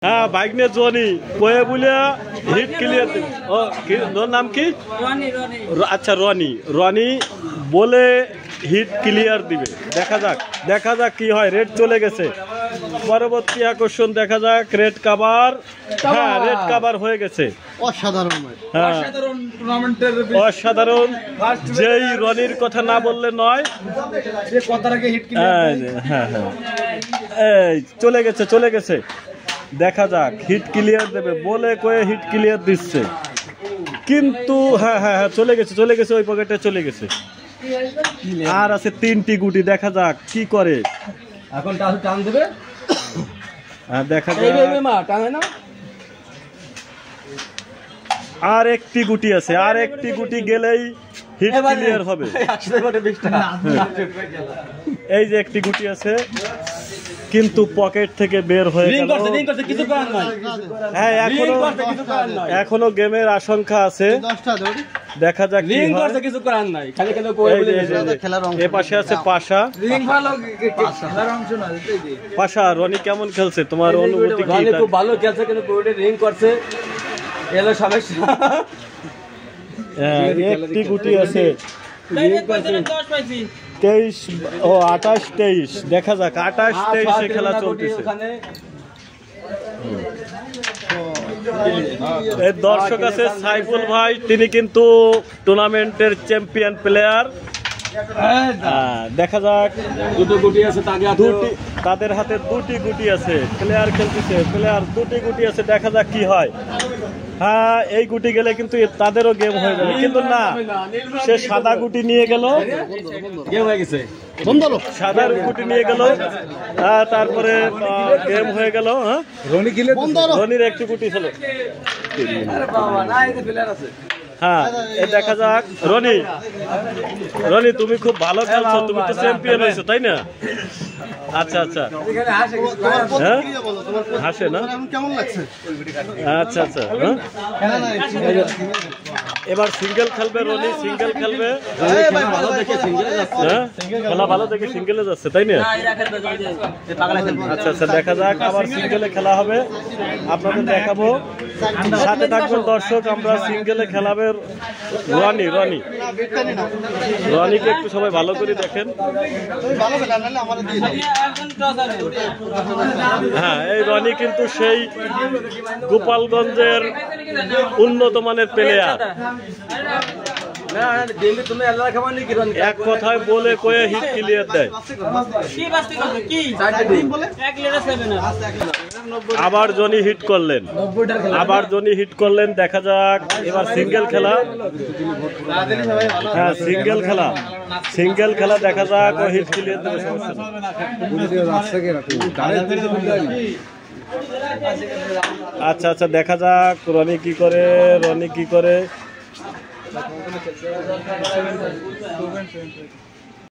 হ্যাঁ বাইকনে জনি কয়ে বলে হিট ক্লিয়ার দেবে। ও ওর নাম কি? আচ্ছা রনি। রনি বলে হিট ক্লিয়ার দিবে। দেখা যাক কি হয়। রেড চলে গেছে। পরবর্তী আকর্ষণ দেখা যাক রেড কাভার। হ্যাঁ রেড কাভার হয়ে গেছে। অসাধারণ হ্যাঁ অসাধারণ। যেই রনির কথা না বললে নয়। হ্যাঁ হ্যাঁ এই চলে গেছে। দেখা যাক হিট ক্লিয়ার দেবে বলে কয়ে হিট ক্লিয়ার দিচ্ছে কিন্তু হ্যাঁ হ্যাঁ হ্যাঁ চলে গেছে ওই পকেটে চলে গেছে। আর আছে 3টি গুটি। দেখা যাক কি করে এখন টান দেবে। হ্যাঁ দেখা যাক আর একটি গুটি আছে। আর একটি গুটি গেলেই হিট ক্লিয়ার হবে। এই যে একটি গুটি আছে কিন্তু পকেট থেকে বের হয়ে গেল। হ্যাঁ এখনো গেমের আশঙ্কা আছে। দেখা যাক কিছু করার নাই। এ পাশে আছে পাশা। পাশা রনি কেমন খেলছে তোমার অনুভূতি কি? খুব ভালো খেলছে কিন্তু রিং করছে এলো সমস্যা। একটি গুটি আছে 23 ও 28 23। দেখা যাক 28 23 খেলা চলতেছে। এর দর্শক আছে সাইফুল ভাই। তিনি কিন্তু টুর্নামেন্টের চ্যাম্পিয়ন প্লেয়ার। দেখা যাক দুটো গুটি আছে। তাদের হাতে 2টি গুটি আছে। প্লেয়ার খেলতেছে। প্লেয়ার 2টি গুটি আছে। দেখা যাক কি হয়। হ্যাঁ এই গুটি গেলে কিন্তু তাদেরও গেম হয়ে যাবে কিন্তু না সে সাদা গুটি নিয়ে গেল। গেম হয়ে গেছে। সাদা গুটি নিয়ে গেল। তারপরে গেম হয়ে গেল। হ্যাঁ রনির একটি গুটি ছিল। হ্যাঁ দেখা যাক রনি তুমি খুব ভালো খেলছো। তুমি তো চ্যাম্পিয়ন হয়েছো তাই না? আচ্ছা আচ্ছা হাসে না? আচ্ছা আচ্ছা এবার সিঙ্গেল খেলবে রনি। সিঙ্গেল খেলবে। হ্যাঁ খেলা ভালো দেখে সিঙ্গেলে যাচ্ছে তাই না? আচ্ছা আচ্ছা দেখা যাক আবার সিঙ্গেলে খেলা হবে। আপনাদের দেখাবো। সাথে থাকবেন দর্শক। আমরা সিঙ্গেলে খেলাবে রনিকে একটু সবাই ভালো করে দেখেন। হ্যাঁ এই রনি কিন্তু সেই গোপালগঞ্জের উন্নত মানের প্লেয়ার। এক কথায় বলে কয়ে হিট ক্লিয়ার দেয়। আবার জনি হিট করলেন। দেখা যাক এবার সিঙ্গেল খেলা। হ্যাঁ সিঙ্গেল খেলা দেখা যাক ও হিট ক্লিয়ার দেবে। আচ্ছা আচ্ছা দেখা যাক রনি কি করে।